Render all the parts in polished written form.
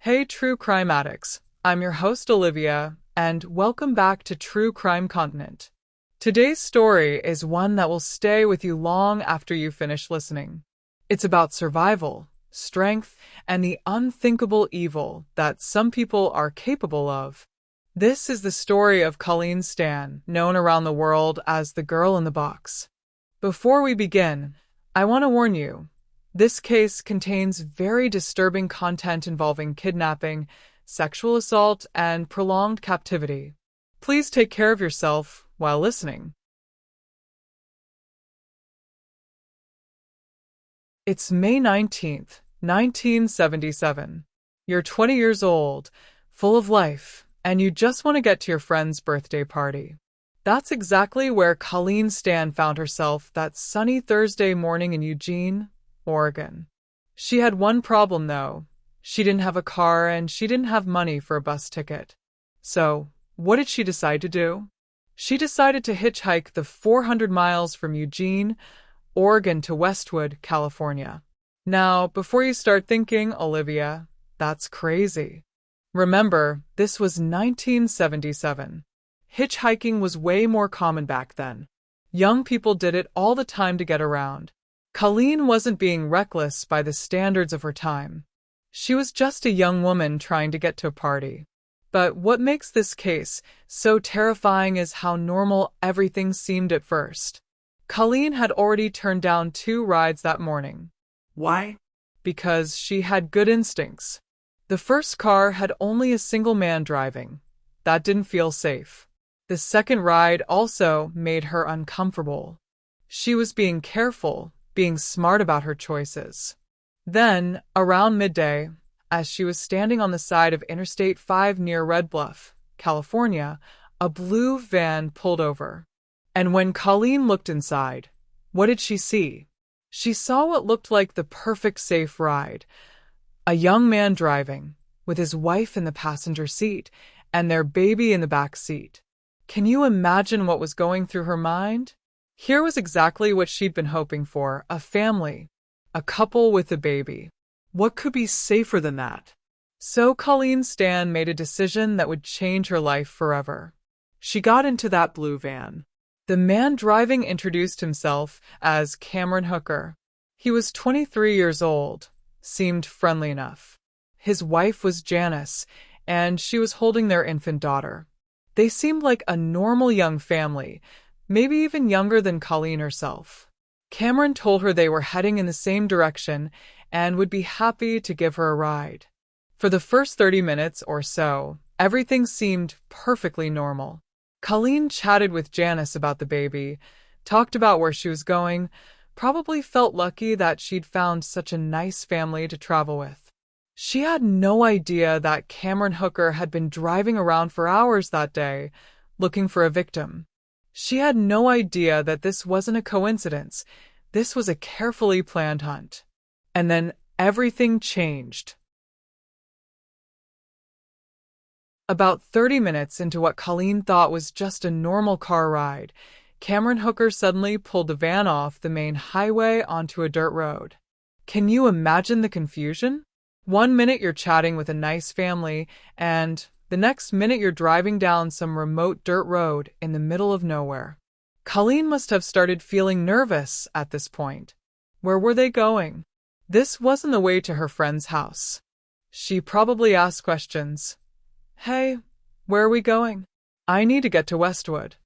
Hey, true crime addicts. I'm your host, Olivia, and welcome back to True Crime Continent. Today's story is one that will stay with you long after you finish listening. It's about survival, strength, and the unthinkable evil that some people are capable of. This is the story of Colleen Stan, known around the world as the girl in the box. Before we begin, I want to warn you. This case contains very disturbing content involving kidnapping, sexual assault, and prolonged captivity. Please take care of yourself while listening. It's May 19th, 1977. You're 20 years old, full of life, and you just want to get to your friend's birthday party. That's exactly where Colleen Stan found herself that sunny Thursday morning in Eugene, Oregon. She had one problem, though. She didn't have a car and she didn't have money for a bus ticket. So, what did she decide to do? She decided to hitchhike the 400 miles from Eugene, Oregon to Westwood, California. Now, before you start thinking, Olivia, that's crazy. Remember, this was 1977. Hitchhiking was way more common back then. Young people did it all the time to get around. Colleen wasn't being reckless by the standards of her time. She was just a young woman trying to get to a party. But what makes this case so terrifying is how normal everything seemed at first. Colleen had already turned down 2 rides that morning. Why? Because she had good instincts. The first car had only a single man driving. That didn't feel safe. The second ride also made her uncomfortable. She was being careful, being smart about her choices. Then, around midday, as she was standing on the side of Interstate 5 near Red Bluff, California, a blue van pulled over. And when Colleen looked inside, what did she see? She saw what looked like the perfect safe ride. A young man driving, with his wife in the passenger seat and their baby in the back seat. Can you imagine what was going through her mind? Here was exactly what she'd been hoping for, a family, a couple with a baby. What could be safer than that? So Colleen Stan made a decision that would change her life forever. She got into that blue van. The man driving introduced himself as Cameron Hooker. He was 23 years old, seemed friendly enough. His wife was Janice, and she was holding their infant daughter. They seemed like a normal young family, maybe even younger than Colleen herself. Cameron told her they were heading in the same direction and would be happy to give her a ride. For the first 30 minutes or so, everything seemed perfectly normal. Colleen chatted with Janice about the baby, talked about where she was going, probably felt lucky that she'd found such a nice family to travel with. She had no idea that Cameron Hooker had been driving around for hours that day, looking for a victim. She had no idea that this wasn't a coincidence. This was a carefully planned hunt. And then everything changed. About 30 minutes into what Colleen thought was just a normal car ride, Cameron Hooker suddenly pulled the van off the main highway onto a dirt road. Can you imagine the confusion? One minute you're chatting with a nice family, and the next minute you're driving down some remote dirt road in the middle of nowhere. Colleen must have started feeling nervous at this point. Where were they going? This wasn't the way to her friend's house. She probably asked questions. Hey, where are we going? I need to get to Westwood.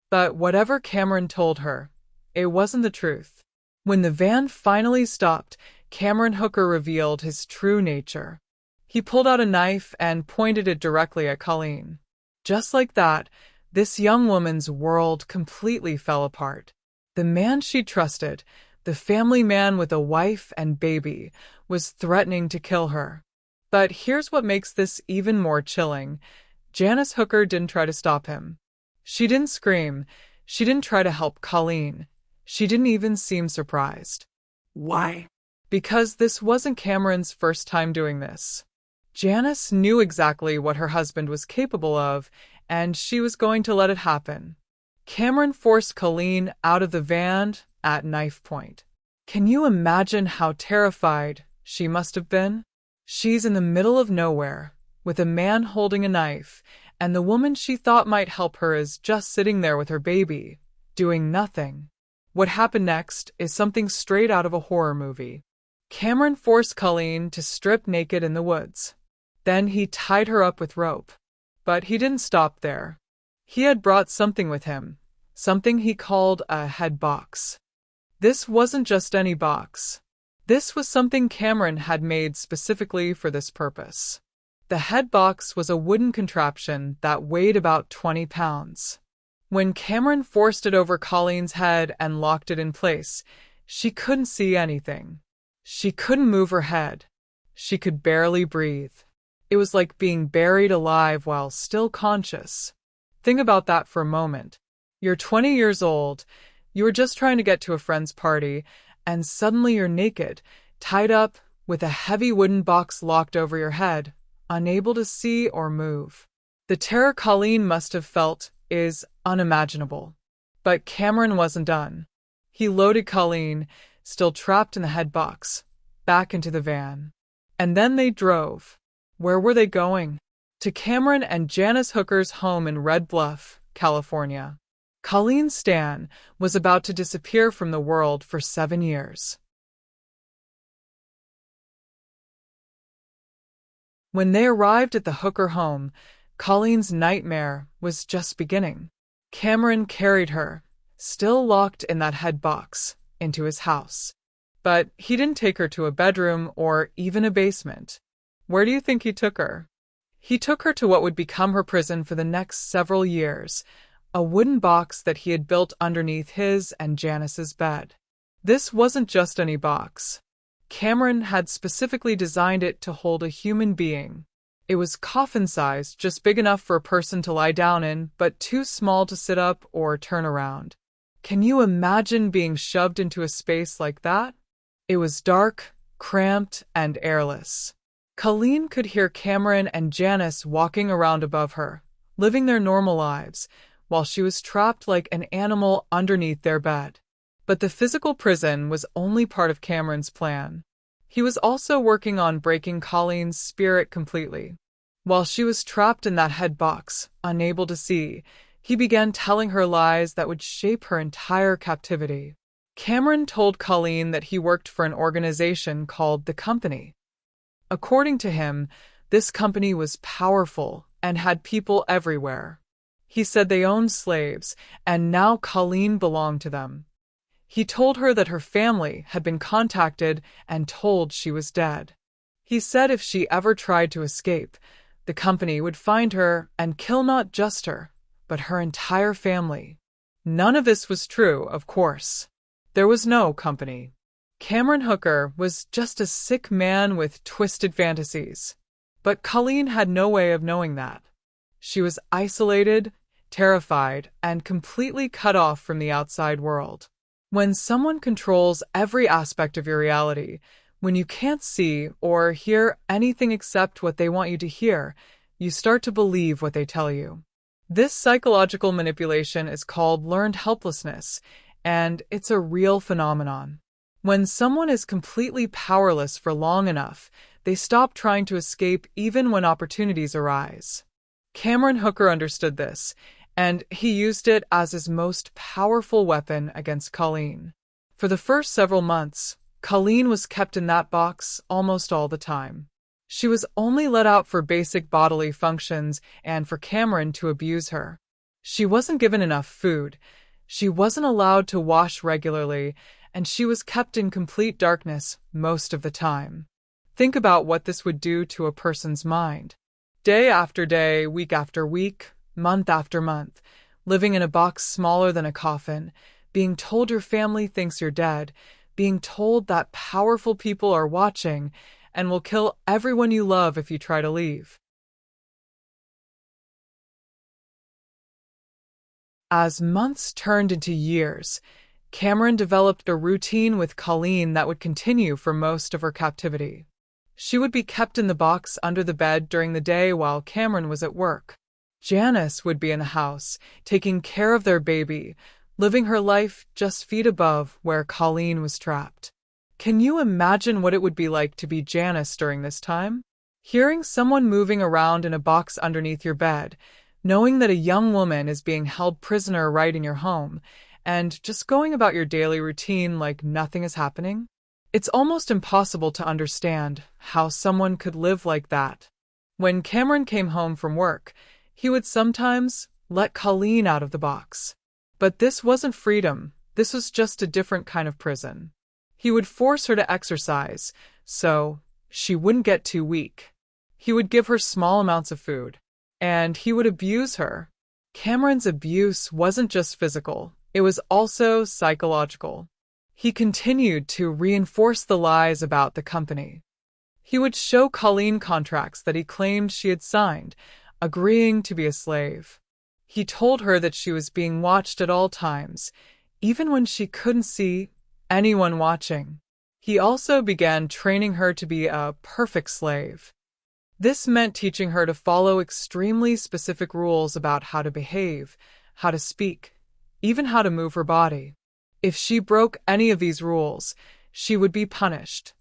But whatever Cameron told her, it wasn't the truth. When the van finally stopped, Cameron Hooker revealed his true nature. He pulled out a knife and pointed it directly at Colleen. Just like that, this young woman's world completely fell apart. The man she trusted, the family man with a wife and baby, was threatening to kill her. But here's what makes this even more chilling. Janice Hooker didn't try to stop him. She didn't scream. She didn't try to help Colleen. She didn't even seem surprised. Why? Because this wasn't Cameron's first time doing this. Janice knew exactly what her husband was capable of, and she was going to let it happen. Cameron forced Colleen out of the van at knife point. Can you imagine how terrified she must have been? She's in the middle of nowhere, with a man holding a knife, and the woman she thought might help her is just sitting there with her baby, doing nothing. What happened next is something straight out of a horror movie. Cameron forced Colleen to strip naked in the woods. Then he tied her up with rope. But he didn't stop there. He had brought something with him, something he called a head box. This wasn't just any box. This was something Cameron had made specifically for this purpose. The head box was a wooden contraption that weighed about 20 pounds. When Cameron forced it over Colleen's head and locked it in place, she couldn't see anything. She couldn't move her head. She could barely breathe. It was like being buried alive while still conscious. Think about that for a moment. You're 20 years old, you were just trying to get to a friend's party, and suddenly you're naked, tied up, with a heavy wooden box locked over your head, unable to see or move. The terror Colleen must have felt is unimaginable. But Cameron wasn't done. He loaded Colleen, still trapped in the head box, back into the van. And then they drove. Where were they going? To Cameron and Janice Hooker's home in Red Bluff, California. Colleen Stan was about to disappear from the world for 7 years. When they arrived at the Hooker home, Colleen's nightmare was just beginning. Cameron carried her, still locked in that head box, into his house. But he didn't take her to a bedroom or even a basement. Where do you think he took her? He took her to what would become her prison for the next several years, a wooden box that he had built underneath his and Janice's bed. This wasn't just any box. Cameron had specifically designed it to hold a human being. It was coffin-sized, just big enough for a person to lie down in, but too small to sit up or turn around. Can you imagine being shoved into a space like that? It was dark, cramped, and airless. Colleen could hear Cameron and Janice walking around above her, living their normal lives, while she was trapped like an animal underneath their bed. But the physical prison was only part of Cameron's plan. He was also working on breaking Colleen's spirit completely. While she was trapped in that head box, unable to see, he began telling her lies that would shape her entire captivity. Cameron told Colleen that he worked for an organization called The Company. According to him, this company was powerful and had people everywhere. He said they owned slaves, and now Colleen belonged to them. He told her that her family had been contacted and told she was dead. He said if she ever tried to escape, the company would find her and kill not just her, but her entire family. None of this was true, of course. There was no company. Cameron Hooker was just a sick man with twisted fantasies. But Colleen had no way of knowing that. She was isolated, terrified, and completely cut off from the outside world. When someone controls every aspect of your reality, when you can't see or hear anything except what they want you to hear, you start to believe what they tell you. This psychological manipulation is called learned helplessness, and it's a real phenomenon. When someone is completely powerless for long enough, they stop trying to escape even when opportunities arise. Cameron Hooker understood this, and he used it as his most powerful weapon against Colleen. For the first several months, Colleen was kept in that box almost all the time. She was only let out for basic bodily functions and for Cameron to abuse her. She wasn't given enough food, she wasn't allowed to wash regularly, and she was kept in complete darkness most of the time. Think about what this would do to a person's mind. Day after day, week after week, month after month, living in a box smaller than a coffin, being told your family thinks you're dead, being told that powerful people are watching and will kill everyone you love if you try to leave. As months turned into years, Cameron developed a routine with Colleen that would continue for most of her captivity. She would be kept in the box under the bed during the day while Cameron was at work. Janice would be in the house, taking care of their baby, living her life just feet above where Colleen was trapped. Can you imagine what it would be like to be Janice during this time? Hearing someone moving around in a box underneath your bed, knowing that a young woman is being held prisoner right in your home, and just going about your daily routine like nothing is happening? It's almost impossible to understand how someone could live like that. When Cameron came home from work, he would sometimes let Colleen out of the box. But this wasn't freedom, this was just a different kind of prison. He would force her to exercise, so she wouldn't get too weak. He would give her small amounts of food, and he would abuse her. Cameron's abuse wasn't just physical, it was also psychological. He continued to reinforce the lies about the company. He would show Colleen contracts that he claimed she had signed, agreeing to be a slave. He told her that she was being watched at all times, even when she couldn't see anyone watching. He also began training her to be a perfect slave. This meant teaching her to follow extremely specific rules about how to behave, how to speak, even how to move her body. If she broke any of these rules, she would be punished.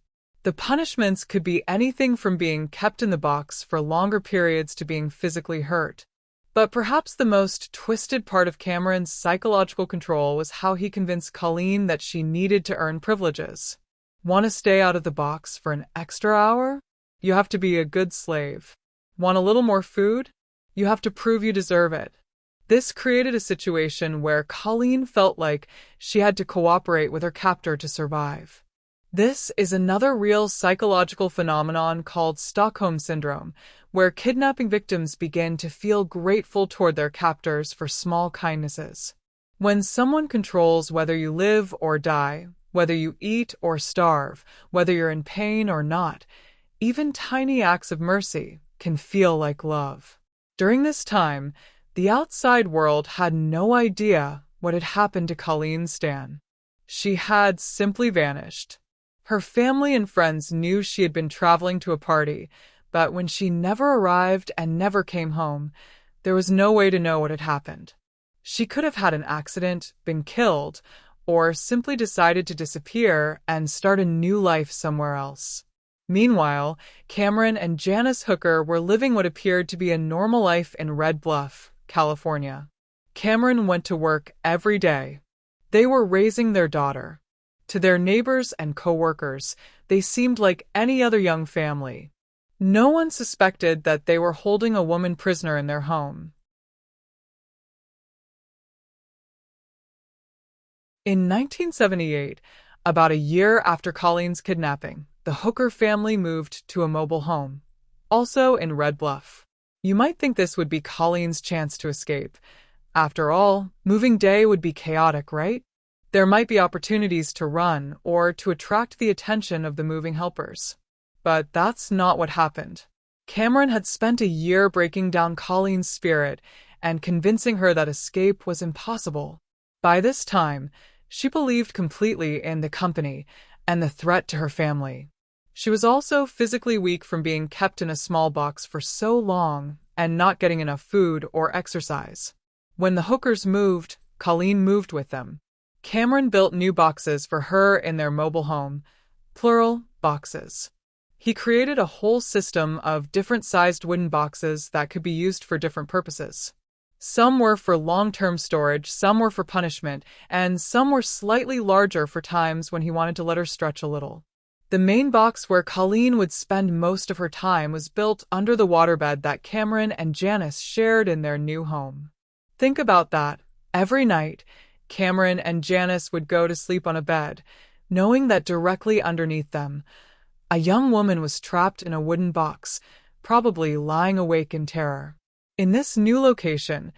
The punishments could be anything from being kept in the box for longer periods to being physically hurt. But perhaps the most twisted part of Cameron's psychological control was how he convinced Colleen that she needed to earn privileges. Want to stay out of the box for an extra hour? You have to be a good slave. Want a little more food? You have to prove you deserve it. This created a situation where Colleen felt like she had to cooperate with her captor to survive. This is another real psychological phenomenon called Stockholm Syndrome, where kidnapping victims begin to feel grateful toward their captors for small kindnesses. When someone controls whether you live or die, whether you eat or starve, whether you're in pain or not, even tiny acts of mercy can feel like love. During this time, the outside world had no idea what had happened to Colleen Stan. She had simply vanished. Her family and friends knew she had been traveling to a party, but when she never arrived and never came home, there was no way to know what had happened. She could have had an accident, been killed, or simply decided to disappear and start a new life somewhere else. Meanwhile, Cameron and Janice Hooker were living what appeared to be a normal life in Red Bluff, California. Cameron went to work every day. They were raising their daughter. To their neighbors and co-workers, they seemed like any other young family. No one suspected that they were holding a woman prisoner in their home. In 1978, about a year after Colleen's kidnapping, the Hooker family moved to a mobile home, also in Red Bluff. You might think this would be Colleen's chance to escape. After all, moving day would be chaotic, right? There might be opportunities to run or to attract the attention of the moving helpers. But that's not what happened. Cameron had spent a year breaking down Colleen's spirit and convincing her that escape was impossible. By this time, she believed completely in the company and the threat to her family. She was also physically weak from being kept in a small box for so long and not getting enough food or exercise. When the Hookers moved, Colleen moved with them. Cameron built new boxes for her in their mobile home, plural, boxes. He created a whole system of different-sized wooden boxes that could be used for different purposes. Some were for long-term storage, some were for punishment, and some were slightly larger for times when he wanted to let her stretch a little. The main box where Colleen would spend most of her time was built under the waterbed that Cameron and Janice shared in their new home. Think about that. Every night, Cameron and Janice would go to sleep on a bed, knowing that directly underneath them, a young woman was trapped in a wooden box, probably lying awake in terror. In this new location,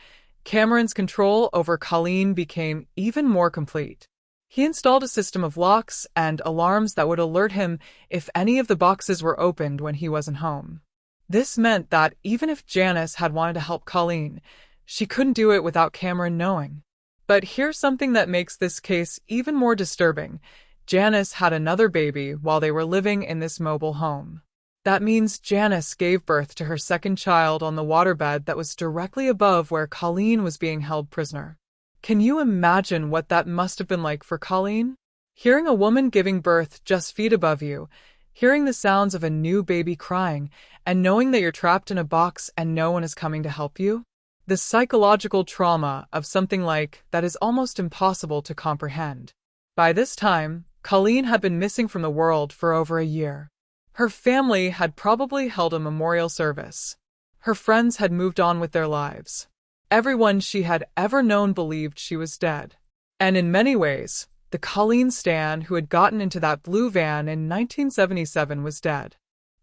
Cameron's control over Colleen became even more complete. He installed a system of locks and alarms that would alert him if any of the boxes were opened when he wasn't home. This meant that even if Janice had wanted to help Colleen, she couldn't do it without Cameron knowing. But here's something that makes this case even more disturbing. Janice had another baby while they were living in this mobile home. That means Janice gave birth to her second child on the waterbed that was directly above where Colleen was being held prisoner. Can you imagine what that must have been like for Colleen? Hearing a woman giving birth just feet above you, hearing the sounds of a new baby crying, and knowing that you're trapped in a box and no one is coming to help you? The psychological trauma of something like that is almost impossible to comprehend. By this time, Colleen had been missing from the world for over a year. Her family had probably held a memorial service. Her friends had moved on with their lives. Everyone she had ever known believed she was dead. And in many ways, the Colleen Stan who had gotten into that blue van in 1977 was dead.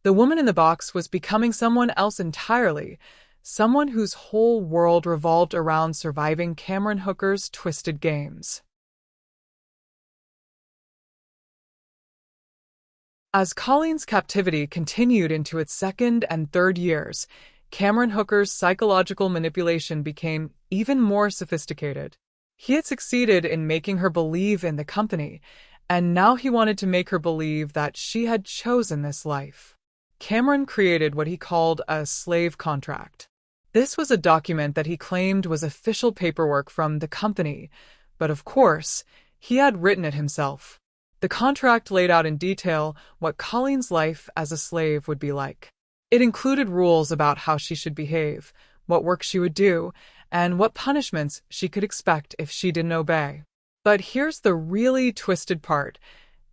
The woman in the box was becoming someone else entirely, someone whose whole world revolved around surviving Cameron Hooker's twisted games. As Colleen's captivity continued into its second and third years, Cameron Hooker's psychological manipulation became even more sophisticated. He had succeeded in making her believe in the company, and now he wanted to make her believe that she had chosen this life. Cameron created what he called a slave contract. This was a document that he claimed was official paperwork from the company, but of course, he had written it himself. The contract laid out in detail what Colleen's life as a slave would be like. It included rules about how she should behave, what work she would do, and what punishments she could expect if she didn't obey. But here's the really twisted part.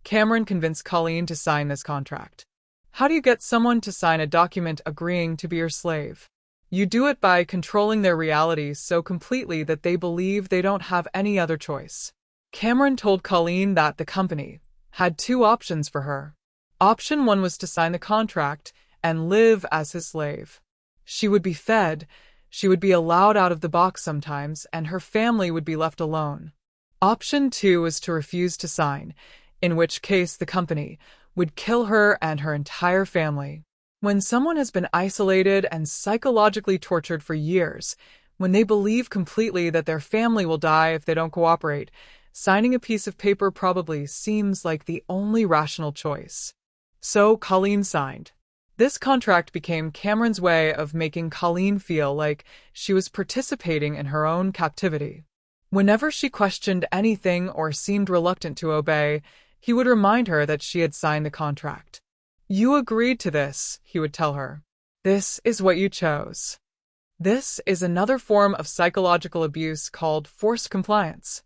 Cameron convinced Colleen to sign this contract. How do you get someone to sign a document agreeing to be your slave? You do it by controlling their reality so completely that they believe they don't have any other choice. Cameron told Colleen that the company had two options for her. Option one was to sign the contract and live as his slave. She would be fed, she would be allowed out of the box sometimes, and her family would be left alone. Option two was to refuse to sign, in which case the company would kill her and her entire family. When someone has been isolated and psychologically tortured for years, when they believe completely that their family will die if they don't cooperate, signing a piece of paper probably seems like the only rational choice. So Colleen signed. This contract became Cameron's way of making Colleen feel like she was participating in her own captivity. Whenever she questioned anything or seemed reluctant to obey, he would remind her that she had signed the contract. You agreed to this, he would tell her. This is what you chose. This is another form of psychological abuse called forced compliance.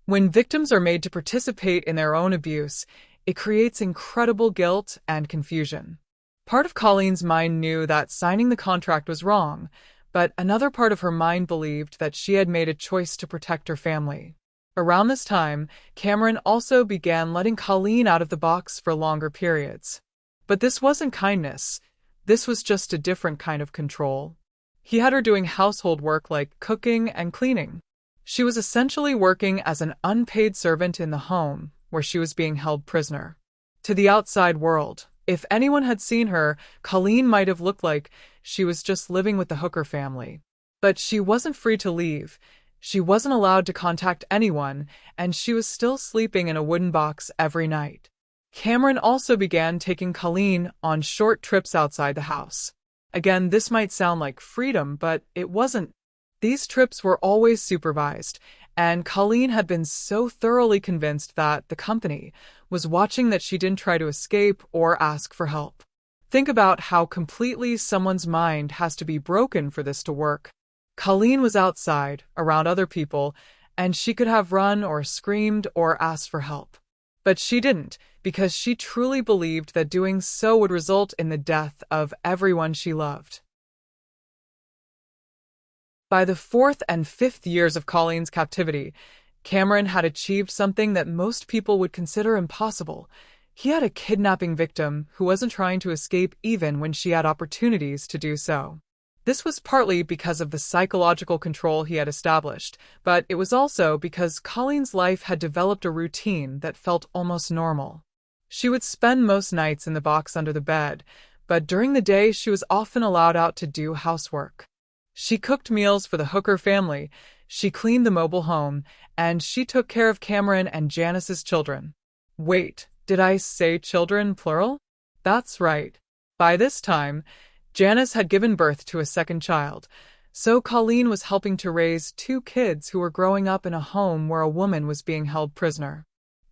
When victims are made to participate in their own abuse, it creates incredible guilt and confusion. Part of Colleen's mind knew that signing the contract was wrong, but another part of her mind believed that she had made a choice to protect her family. Around this time, Cameron also began letting Colleen out of the box for longer periods. But this wasn't kindness. This was just a different kind of control. He had her doing household work like cooking and cleaning. She was essentially working as an unpaid servant in the home where she was being held prisoner. To the outside world, if anyone had seen her, Colleen might have looked like she was just living with the Hooker family. But she wasn't free to leave. She wasn't allowed to contact anyone, and she was still sleeping in a wooden box every night. Cameron also began taking Colleen on short trips outside the house. Again, this might sound like freedom, but it wasn't. These trips were always supervised, and Colleen had been so thoroughly convinced that the company was watching that she didn't try to escape or ask for help. Think about how completely someone's mind has to be broken for this to work. Colleen was outside, around other people, and she could have run or screamed or asked for help. But she didn't, because she truly believed that doing so would result in the death of everyone she loved. By the fourth and fifth years of Colleen's captivity, Cameron had achieved something that most people would consider impossible. He had a kidnapping victim who wasn't trying to escape even when she had opportunities to do so. This was partly because of the psychological control he had established, but it was also because Colleen's life had developed a routine that felt almost normal. She would spend most nights in the box under the bed, but during the day she was often allowed out to do housework. She cooked meals for the Hooker family, she cleaned the mobile home, and she took care of Cameron and Janice's children. Wait, did I say children, plural? That's right. By this time, Janice had given birth to a second child, so Colleen was helping to raise two kids who were growing up in a home where a woman was being held prisoner.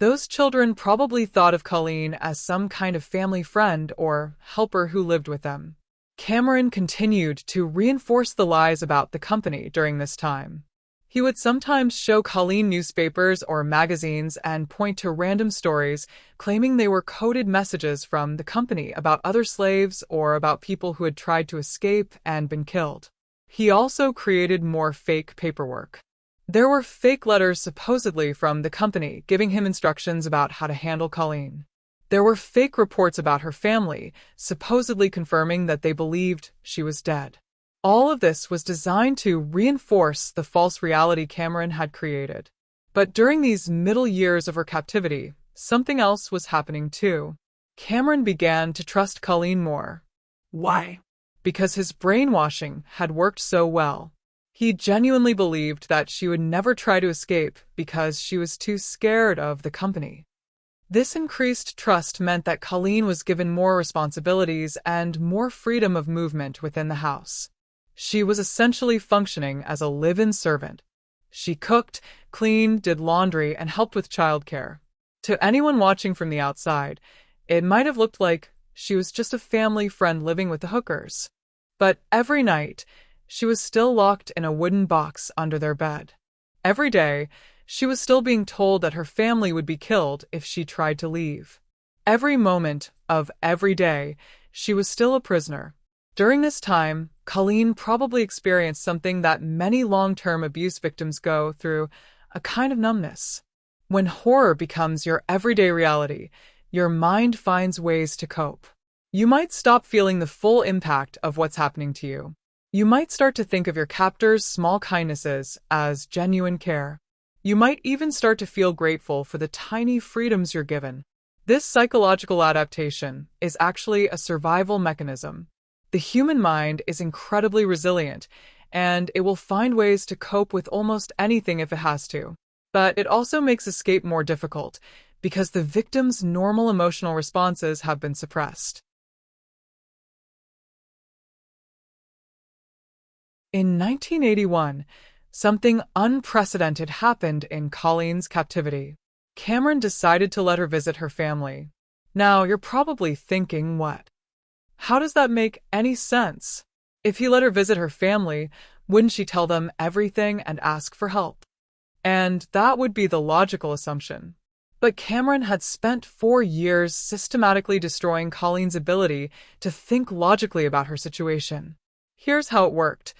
Those children probably thought of Colleen as some kind of family friend or helper who lived with them. Cameron continued to reinforce the lies about the company during this time. He would sometimes show Colleen newspapers or magazines and point to random stories, claiming they were coded messages from the company about other slaves or about people who had tried to escape and been killed. He also created more fake paperwork. There were fake letters supposedly from the company giving him instructions about how to handle Colleen. There were fake reports about her family, supposedly confirming that they believed she was dead. All of this was designed to reinforce the false reality Cameron had created. But during these middle years of her captivity, something else was happening too. Cameron began to trust Colleen more. Why? Because his brainwashing had worked so well. He genuinely believed that she would never try to escape because she was too scared of the company. This increased trust meant that Colleen was given more responsibilities and more freedom of movement within the house. She was essentially functioning as a live-in servant. She cooked, cleaned, did laundry, and helped with childcare. To anyone watching from the outside, it might have looked like she was just a family friend living with the hookers. But every night, she was still locked in a wooden box under their bed. Every day, she was still being told that her family would be killed if she tried to leave. Every moment of every day, she was still a prisoner. During this time, Colleen probably experienced something that many long-term abuse victims go through, a kind of numbness. When horror becomes your everyday reality, your mind finds ways to cope. You might stop feeling the full impact of what's happening to you. You might start to think of your captors' small kindnesses as genuine care. You might even start to feel grateful for the tiny freedoms you're given. This psychological adaptation is actually a survival mechanism. The human mind is incredibly resilient, and it will find ways to cope with almost anything if it has to. But it also makes escape more difficult, because the victim's normal emotional responses have been suppressed. In 1981, something unprecedented happened in Colleen's captivity. Cameron decided to let her visit her family. Now, you're probably thinking, what? How does that make any sense? If he let her visit her family, wouldn't she tell them everything and ask for help? And that would be the logical assumption. But Cameron had spent 4 years systematically destroying Colleen's ability to think logically about her situation. Here's how it worked.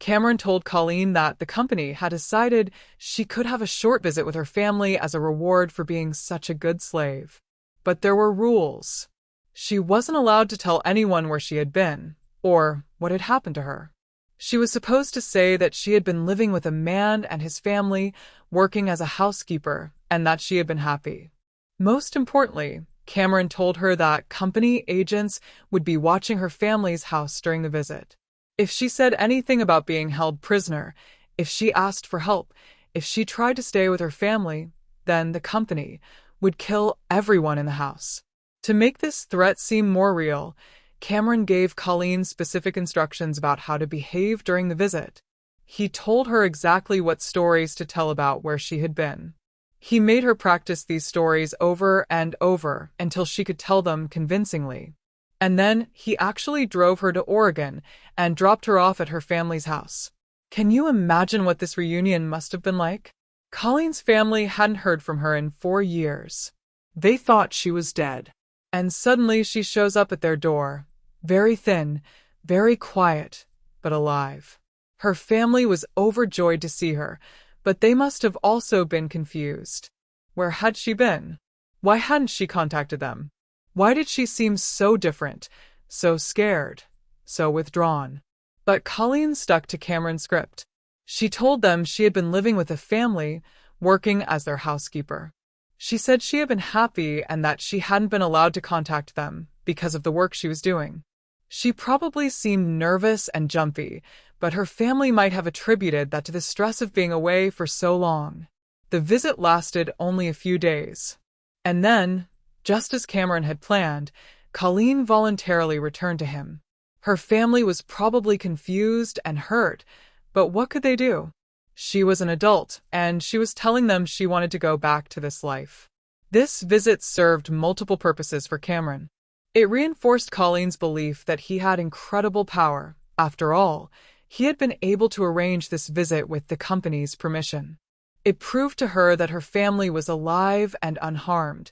Cameron told Colleen that the company had decided she could have a short visit with her family as a reward for being such a good slave. But there were rules. She wasn't allowed to tell anyone where she had been, or what had happened to her. She was supposed to say that she had been living with a man and his family, working as a housekeeper, and that she had been happy. Most importantly, Cameron told her that company agents would be watching her family's house during the visit. If she said anything about being held prisoner, if she asked for help, if she tried to stay with her family, then the company would kill everyone in the house. To make this threat seem more real, Cameron gave Colleen specific instructions about how to behave during the visit. He told her exactly what stories to tell about where she had been. He made her practice these stories over and over until she could tell them convincingly. And then he actually drove her to Oregon and dropped her off at her family's house. Can you imagine what this reunion must have been like? Colleen's family hadn't heard from her in 4 years. They thought she was dead. And suddenly she shows up at their door, very thin, very quiet, but alive. Her family was overjoyed to see her, but they must have also been confused. Where had she been? Why hadn't she contacted them? Why did she seem so different, so scared, so withdrawn? But Colleen stuck to Cameron's script. She told them she had been living with a family, working as their housekeeper. She said she had been happy and that she hadn't been allowed to contact them because of the work she was doing. She probably seemed nervous and jumpy, but her family might have attributed that to the stress of being away for so long. The visit lasted only a few days. And then, just as Cameron had planned, Colleen voluntarily returned to him. Her family was probably confused and hurt, but what could they do? She was an adult, and she was telling them she wanted to go back to this life. This visit served multiple purposes for Cameron. It reinforced Colleen's belief that he had incredible power. After all, he had been able to arrange this visit with the company's permission. It proved to her that her family was alive and unharmed,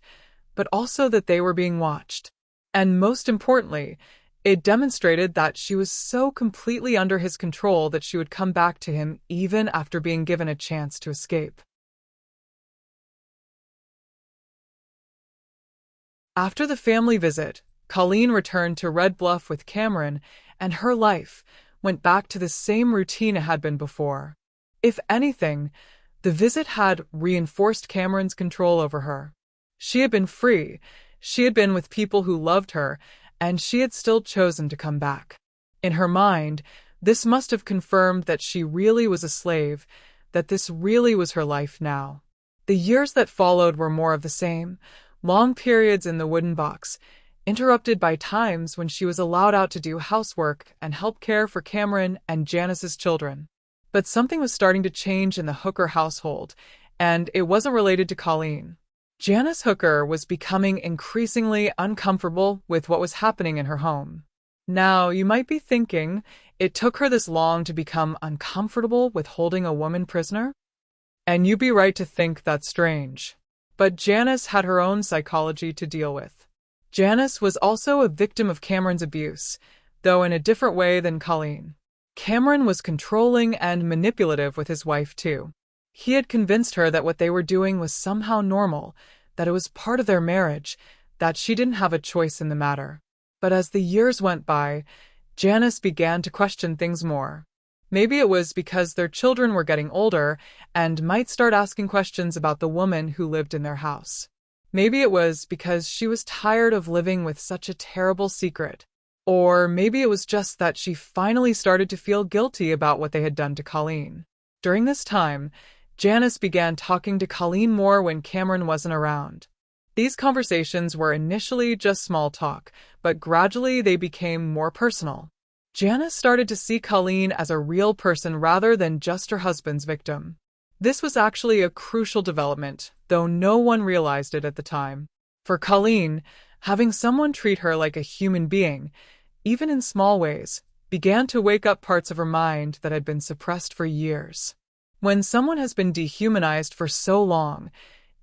but also that they were being watched. And most importantly, it demonstrated that she was so completely under his control that she would come back to him even after being given a chance to escape. After the family visit, Colleen returned to Red Bluff with Cameron, and her life went back to the same routine it had been before. If anything, the visit had reinforced Cameron's control over her. She had been free, she had been with people who loved her, and she had still chosen to come back. In her mind, this must have confirmed that she really was a slave, that this really was her life now. The years that followed were more of the same, long periods in the wooden box, interrupted by times when she was allowed out to do housework and help care for Cameron and Janice's children. But something was starting to change in the Hooker household, and it wasn't related to Colleen. Janice Hooker was becoming increasingly uncomfortable with what was happening in her home. Now, you might be thinking, it took her this long to become uncomfortable with holding a woman prisoner? And you'd be right to think that's strange. But Janice had her own psychology to deal with. Janice was also a victim of Cameron's abuse, though in a different way than Colleen. Cameron was controlling and manipulative with his wife, too. He had convinced her that what they were doing was somehow normal, that it was part of their marriage, that she didn't have a choice in the matter. But as the years went by, Janice began to question things more. Maybe it was because their children were getting older and might start asking questions about the woman who lived in their house. Maybe it was because she was tired of living with such a terrible secret. Or maybe it was just that she finally started to feel guilty about what they had done to Colleen. During this time, Janice began talking to Colleen more when Cameron wasn't around. These conversations were initially just small talk, but gradually they became more personal. Janice started to see Colleen as a real person rather than just her husband's victim. This was actually a crucial development, though no one realized it at the time. For Colleen, having someone treat her like a human being, even in small ways, began to wake up parts of her mind that had been suppressed for years. When someone has been dehumanized for so long,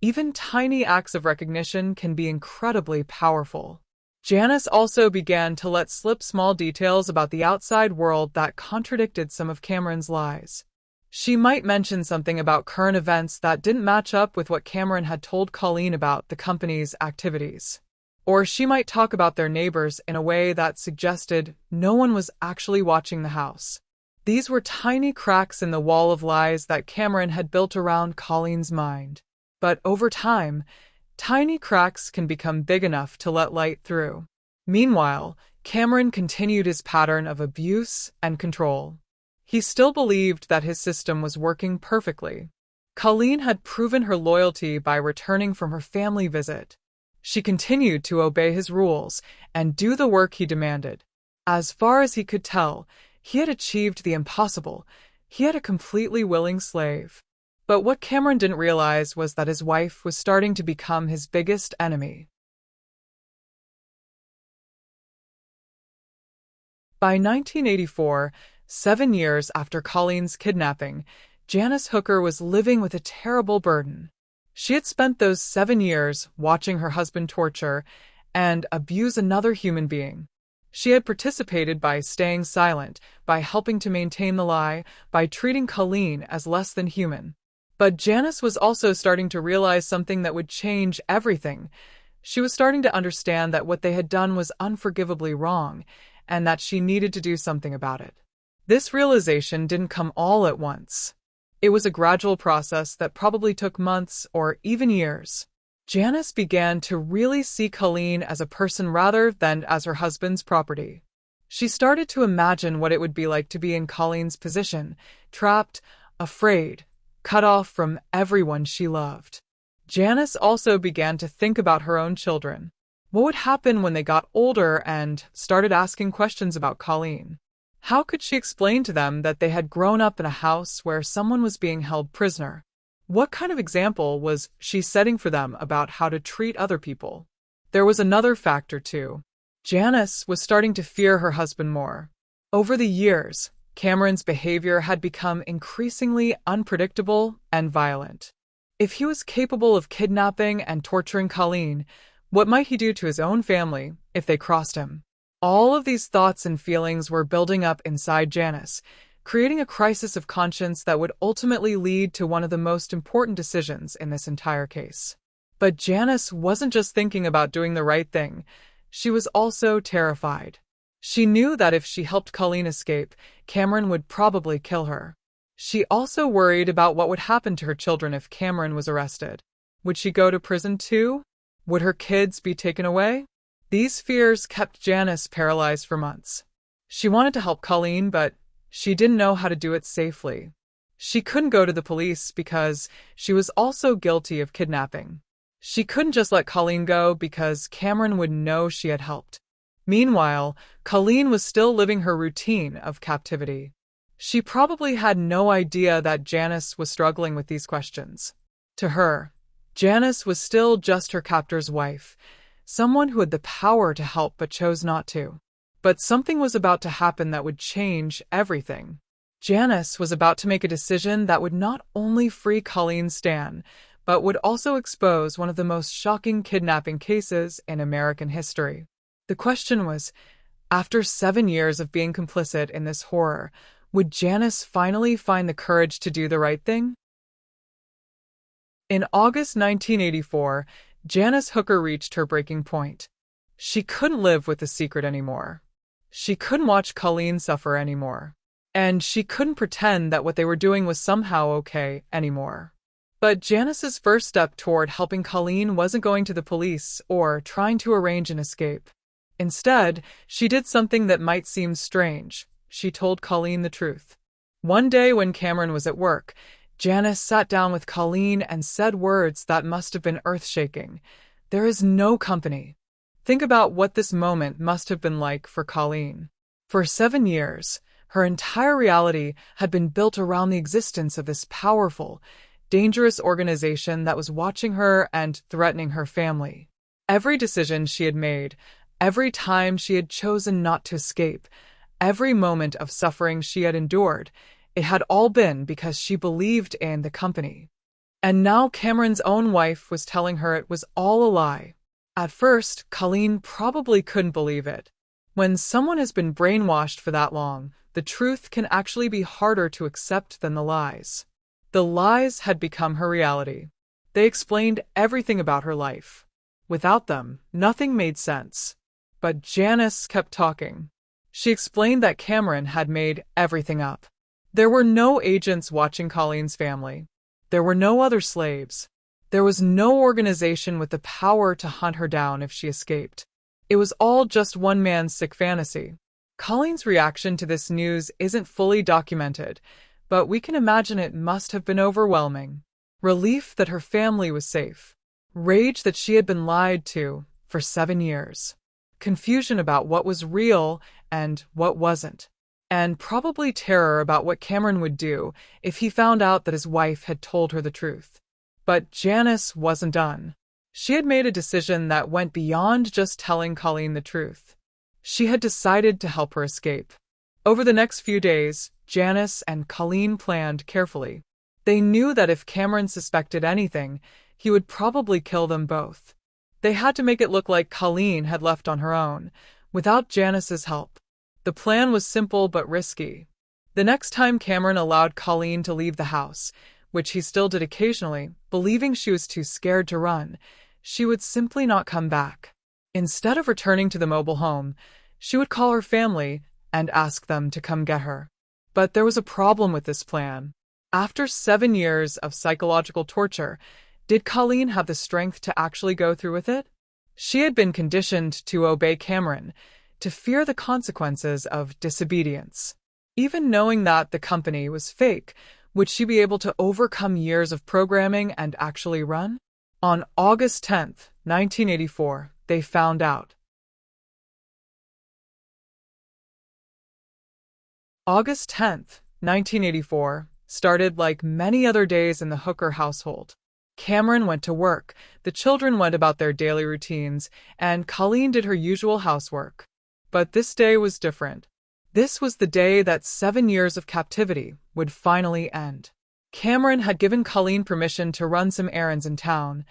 even tiny acts of recognition can be incredibly powerful. Janice also began to let slip small details about the outside world that contradicted some of Cameron's lies. She might mention something about current events that didn't match up with what Cameron had told Colleen about the company's activities. Or she might talk about their neighbors in a way that suggested no one was actually watching the house. These were tiny cracks in the wall of lies that Cameron had built around Colleen's mind. But over time, tiny cracks can become big enough to let light through. Meanwhile, Cameron continued his pattern of abuse and control. He still believed that his system was working perfectly. Colleen had proven her loyalty by returning from her family visit. She continued to obey his rules and do the work he demanded. As far as he could tell, he had achieved the impossible. He had a completely willing slave. But what Cameron didn't realize was that his wife was starting to become his biggest enemy. By 1984, 7 years after Colleen's kidnapping, Janice Hooker was living with a terrible burden. She had spent those 7 years watching her husband torture and abuse another human being. She had participated by staying silent, by helping to maintain the lie, by treating Colleen as less than human. But Janice was also starting to realize something that would change everything. She was starting to understand that what they had done was unforgivably wrong, and that she needed to do something about it. This realization didn't come all at once. It was a gradual process that probably took months or even years. Janice began to really see Colleen as a person rather than as her husband's property. She started to imagine what it would be like to be in Colleen's position, trapped, afraid, cut off from everyone she loved. Janice also began to think about her own children. What would happen when they got older and started asking questions about Colleen? How could she explain to them that they had grown up in a house where someone was being held prisoner? What kind of example was she setting for them about how to treat other people? There was another factor too. Janice was starting to fear her husband more. Over the years, Cameron's behavior had become increasingly unpredictable and violent. If he was capable of kidnapping and torturing Colleen, what might he do to his own family if they crossed him? All of these thoughts and feelings were building up inside Janice, creating a crisis of conscience that would ultimately lead to one of the most important decisions in this entire case. But Janice wasn't just thinking about doing the right thing, she was also terrified. She knew that if she helped Colleen escape, Cameron would probably kill her. She also worried about what would happen to her children if Cameron was arrested. Would she go to prison too? Would her kids be taken away? These fears kept Janice paralyzed for months. She wanted to help Colleen, but she didn't know how to do it safely. She couldn't go to the police because she was also guilty of kidnapping. She couldn't just let Colleen go because Cameron would know she had helped. Meanwhile, Colleen was still living her routine of captivity. She probably had no idea that Janice was struggling with these questions. To her, Janice was still just her captor's wife, someone who had the power to help but chose not to. But something was about to happen that would change everything. Janice was about to make a decision that would not only free Colleen Stan, but would also expose one of the most shocking kidnapping cases in American history. The question was, after 7 years of being complicit in this horror, would Janice finally find the courage to do the right thing? In August 1984, Janice Hooker reached her breaking point. She couldn't live with the secret anymore. She couldn't watch Colleen suffer anymore. And she couldn't pretend that what they were doing was somehow okay anymore. But Janice's first step toward helping Colleen wasn't going to the police or trying to arrange an escape. Instead, she did something that might seem strange. She told Colleen the truth. One day when Cameron was at work, Janice sat down with Colleen and said words that must have been earth-shaking. "There is no company." Think about what this moment must have been like for Colleen. For 7 years, her entire reality had been built around the existence of this powerful, dangerous organization that was watching her and threatening her family. Every decision she had made, every time she had chosen not to escape, every moment of suffering she had endured, it had all been because she believed in the company. And now Cameron's own wife was telling her it was all a lie. At first, Colleen probably couldn't believe it. When someone has been brainwashed for that long, the truth can actually be harder to accept than the lies. The lies had become her reality. They explained everything about her life. Without them, nothing made sense. But Janice kept talking. She explained that Cameron had made everything up. There were no agents watching Colleen's family. There were no other slaves. There was no organization with the power to hunt her down if she escaped. It was all just one man's sick fantasy. Colleen's reaction to this news isn't fully documented, but we can imagine it must have been overwhelming. Relief that her family was safe. Rage that she had been lied to for 7 years. Confusion about what was real and what wasn't. And probably terror about what Cameron would do if he found out that his wife had told her the truth. But Janice wasn't done. She had made a decision that went beyond just telling Colleen the truth. She had decided to help her escape. Over the next few days, Janice and Colleen planned carefully. They knew that if Cameron suspected anything, he would probably kill them both. They had to make it look like Colleen had left on her own, without Janice's help. The plan was simple but risky. The next time Cameron allowed Colleen to leave the house, which he still did occasionally, believing she was too scared to run, she would simply not come back. Instead of returning to the mobile home, she would call her family and ask them to come get her. But there was a problem with this plan. After 7 years of psychological torture, did Colleen have the strength to actually go through with it? She had been conditioned to obey Cameron, to fear the consequences of disobedience. Even knowing that the company was fake, would she be able to overcome years of programming and actually run? On August 10th, 1984, they found out. August 10th, 1984, started like many other days in the Hooker household. Cameron went to work, the children went about their daily routines, and Colleen did her usual housework. But this day was different. This was the day that 7 years of captivity would finally end. Cameron had given Colleen permission to run some errands in town,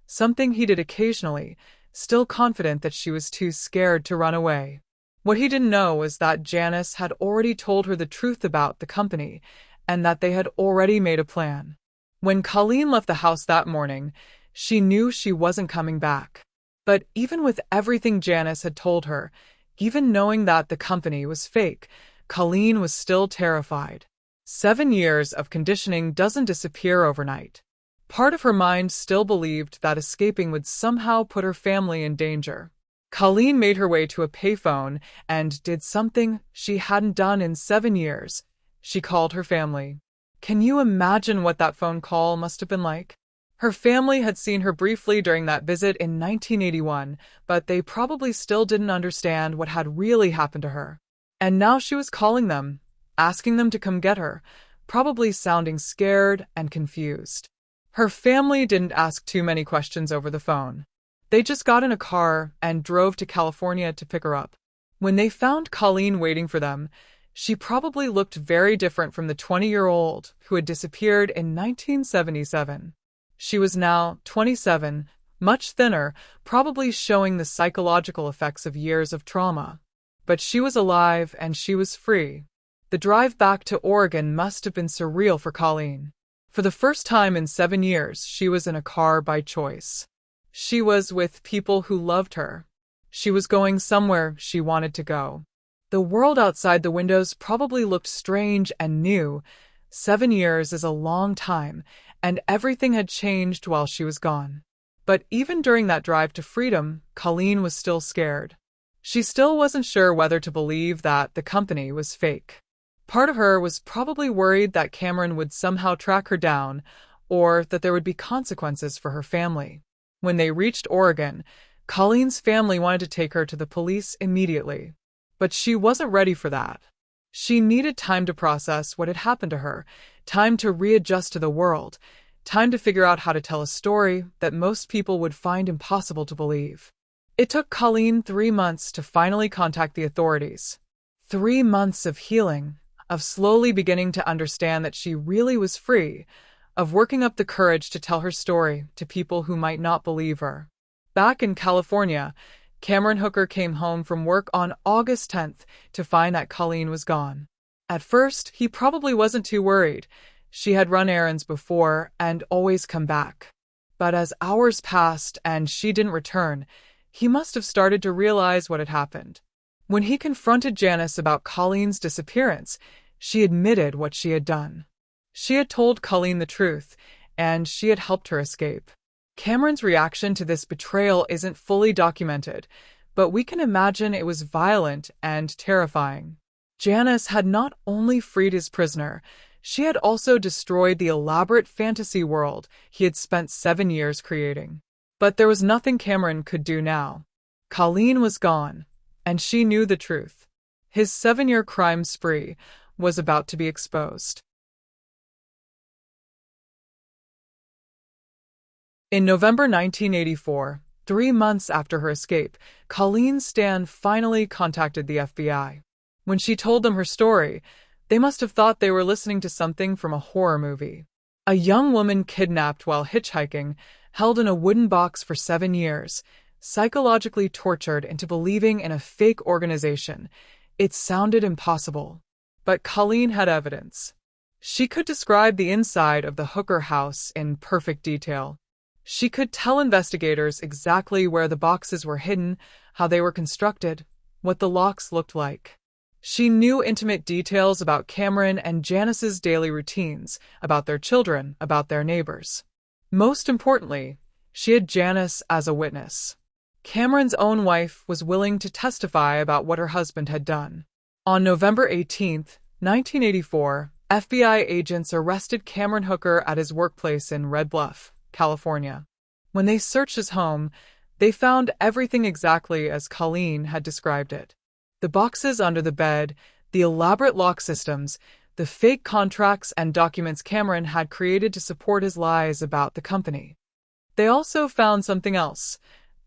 something he did occasionally, still confident that she was too scared to run away. What he didn't know was that Janice had already told her the truth about the company, and that they had already made a plan. When Colleen left the house that morning, she knew she wasn't coming back. But even with everything Janice had told her, even knowing that the company was fake, Colleen was still terrified. 7 years of conditioning doesn't disappear overnight. Part of her mind still believed that escaping would somehow put her family in danger. Colleen made her way to a payphone and did something she hadn't done in 7 years. She called her family. Can you imagine what that phone call must have been like? Her family had seen her briefly during that visit in 1981, but they probably still didn't understand what had really happened to her. And now she was calling them, asking them to come get her, probably sounding scared and confused. Her family didn't ask too many questions over the phone. They just got in a car and drove to California to pick her up. When they found Colleen waiting for them, she probably looked very different from the 20-year-old who had disappeared in 1977. She was now 27, much thinner, probably showing the psychological effects of years of trauma. But she was alive and she was free. The drive back to Oregon must have been surreal for Colleen. For the first time in 7 years, she was in a car by choice. She was with people who loved her. She was going somewhere she wanted to go. The world outside the windows probably looked strange and new. 7 years is a long time, and everything had changed while she was gone. But even during that drive to freedom, Colleen was still scared. She still wasn't sure whether to believe that the company was fake. Part of her was probably worried that Cameron would somehow track her down, or that there would be consequences for her family. When they reached Oregon, Colleen's family wanted to take her to the police immediately. But she wasn't ready for that. She needed time to process what had happened to her, time to readjust to the world, time to figure out how to tell a story that most people would find impossible to believe. It took Colleen 3 months to finally contact the authorities. 3 months of healing, of slowly beginning to understand that she really was free, of working up the courage to tell her story to people who might not believe her. Back in California, Cameron Hooker came home from work on August 10th to find that Colleen was gone. At first, he probably wasn't too worried. She had run errands before and always come back. But as hours passed and she didn't return, he must have started to realize what had happened. When he confronted Janice about Colleen's disappearance, she admitted what she had done. She had told Colleen the truth, and she had helped her escape. Cameron's reaction to this betrayal isn't fully documented, but we can imagine it was violent and terrifying. Janice had not only freed his prisoner, she had also destroyed the elaborate fantasy world he had spent 7 years creating. But there was nothing Cameron could do now. Colleen was gone, and she knew the truth. His 7-year crime spree was about to be exposed. In November 1984, 3 months after her escape, Colleen Stan finally contacted the FBI. When she told them her story, they must have thought they were listening to something from a horror movie. A young woman kidnapped while hitchhiking, held in a wooden box for 7 years, psychologically tortured into believing in a fake organization. It sounded impossible. But Colleen had evidence. She could describe the inside of the Hooker house in perfect detail. She could tell investigators exactly where the boxes were hidden, how they were constructed, what the locks looked like. She knew intimate details about Cameron and Janice's daily routines, about their children, about their neighbors. Most importantly, she had Janice as a witness. Cameron's own wife was willing to testify about what her husband had done. On November 18, 1984, FBI agents arrested Cameron Hooker at his workplace in Red Bluff, California. When they searched his home, they found everything exactly as Colleen had described it. The boxes under the bed, the elaborate lock systems, the fake contracts and documents Cameron had created to support his lies about the company. They also found something else,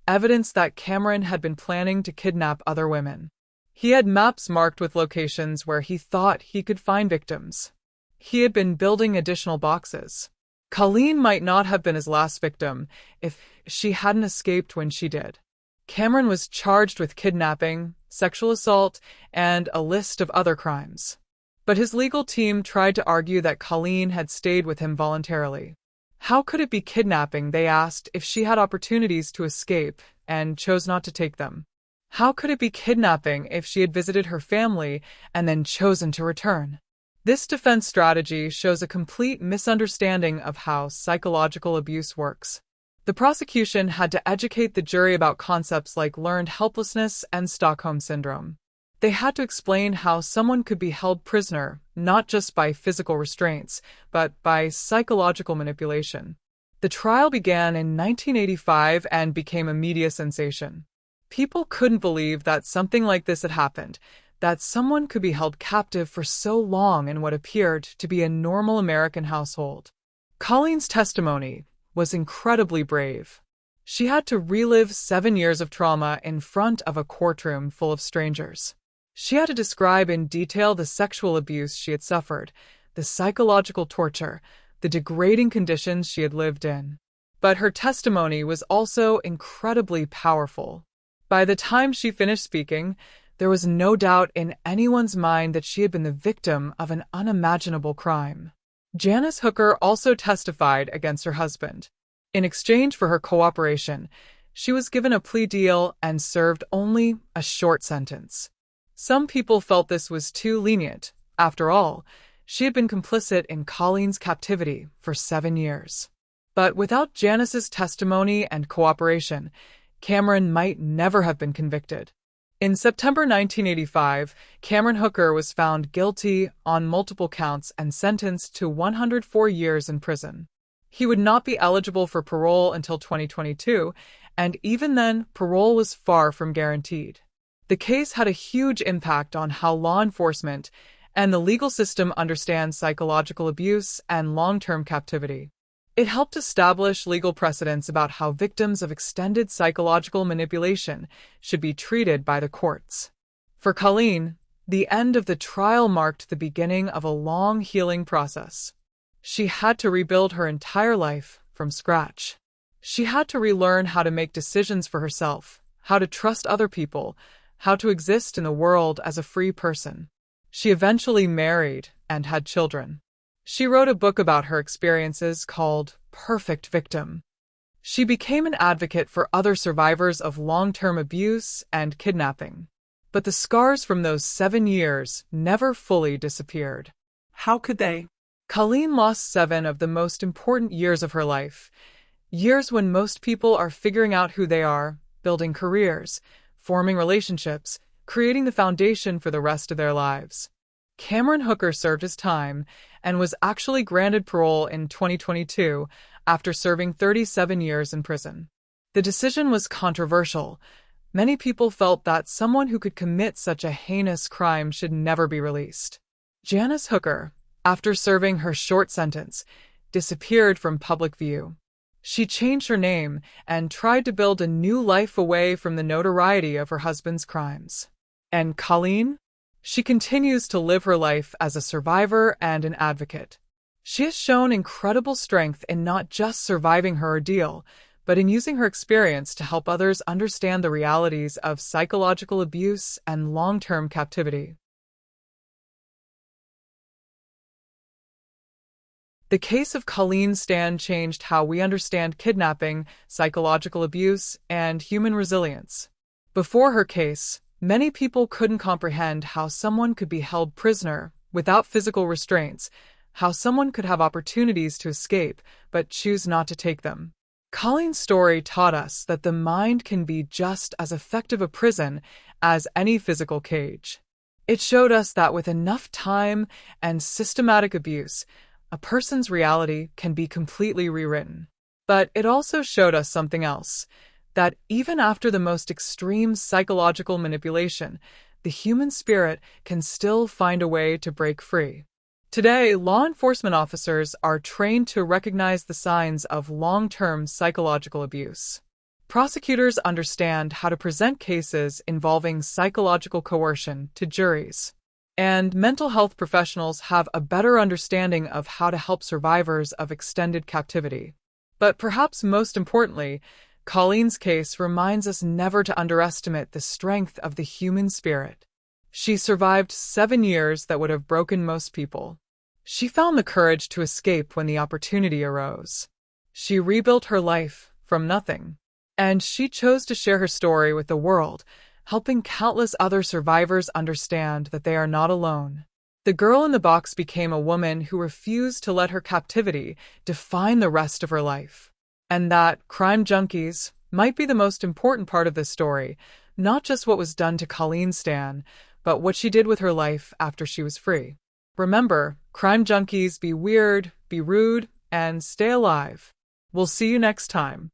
evidence that Cameron had been planning to kidnap other women. He had maps marked with locations where he thought he could find victims. He had been building additional boxes. Colleen might not have been his last victim if she hadn't escaped when she did. Cameron was charged with kidnapping, sexual assault, and a list of other crimes. But his legal team tried to argue that Colleen had stayed with him voluntarily. How could it be kidnapping, they asked, if she had opportunities to escape and chose not to take them? How could it be kidnapping if she had visited her family and then chosen to return? This defense strategy shows a complete misunderstanding of how psychological abuse works. The prosecution had to educate the jury about concepts like learned helplessness and Stockholm Syndrome. They had to explain how someone could be held prisoner, not just by physical restraints, but by psychological manipulation. The trial began in 1985 and became a media sensation. People couldn't believe that something like this had happened, that someone could be held captive for so long in what appeared to be a normal American household. Colleen's testimony was incredibly brave. She had to relive 7 years of trauma in front of a courtroom full of strangers. She had to describe in detail the sexual abuse she had suffered, the psychological torture, the degrading conditions she had lived in. But her testimony was also incredibly powerful. By the time she finished speaking, there was no doubt in anyone's mind that she had been the victim of an unimaginable crime. Janice Hooker also testified against her husband. In exchange for her cooperation, she was given a plea deal and served only a short sentence. Some people felt this was too lenient. After all, she had been complicit in Colleen's captivity for 7 years. But without Janice's testimony and cooperation, Cameron might never have been convicted. In September 1985, Cameron Hooker was found guilty on multiple counts and sentenced to 104 years in prison. He would not be eligible for parole until 2022, and even then, parole was far from guaranteed. The case had a huge impact on how law enforcement and the legal system understand psychological abuse and long-term captivity. It helped establish legal precedents about how victims of extended psychological manipulation should be treated by the courts. For Colleen, the end of the trial marked the beginning of a long healing process. She had to rebuild her entire life from scratch. She had to relearn how to make decisions for herself, how to trust other people, how to exist in the world as a free person. She eventually married and had children. She wrote a book about her experiences called Perfect Victim. She became an advocate for other survivors of long-term abuse and kidnapping. But the scars from those 7 years never fully disappeared. How could they? Colleen lost 7 of the most important years of her life. Years when most people are figuring out who they are, building careers, forming relationships, creating the foundation for the rest of their lives. Cameron Hooker served his time and was actually granted parole in 2022 after serving 37 years in prison. The decision was controversial. Many people felt that someone who could commit such a heinous crime should never be released. Janice Hooker, after serving her short sentence, disappeared from public view. She changed her name and tried to build a new life away from the notoriety of her husband's crimes. And Colleen? She continues to live her life as a survivor and an advocate. She has shown incredible strength in not just surviving her ordeal, but in using her experience to help others understand the realities of psychological abuse and long-term captivity. The case of Colleen Stan changed how we understand kidnapping, psychological abuse, and human resilience. Before her case, many people couldn't comprehend how someone could be held prisoner without physical restraints, how someone could have opportunities to escape but choose not to take them. Colleen's story taught us that the mind can be just as effective a prison as any physical cage. It showed us that with enough time and systematic abuse, a person's reality can be completely rewritten. But it also showed us something else, that even after the most extreme psychological manipulation, the human spirit can still find a way to break free. Today, law enforcement officers are trained to recognize the signs of long-term psychological abuse. Prosecutors understand how to present cases involving psychological coercion to juries. And mental health professionals have a better understanding of how to help survivors of extended captivity. But perhaps most importantly, Colleen's case reminds us never to underestimate the strength of the human spirit. She survived 7 years that would have broken most people. She found the courage to escape when the opportunity arose. She rebuilt her life from nothing. And she chose to share her story with the world, helping countless other survivors understand that they are not alone. The girl in the box became a woman who refused to let her captivity define the rest of her life. And that crime junkies might be the most important part of this story, not just what was done to Colleen Stan, but what she did with her life after she was free. Remember, crime junkies, be weird, be rude, and stay alive. We'll see you next time.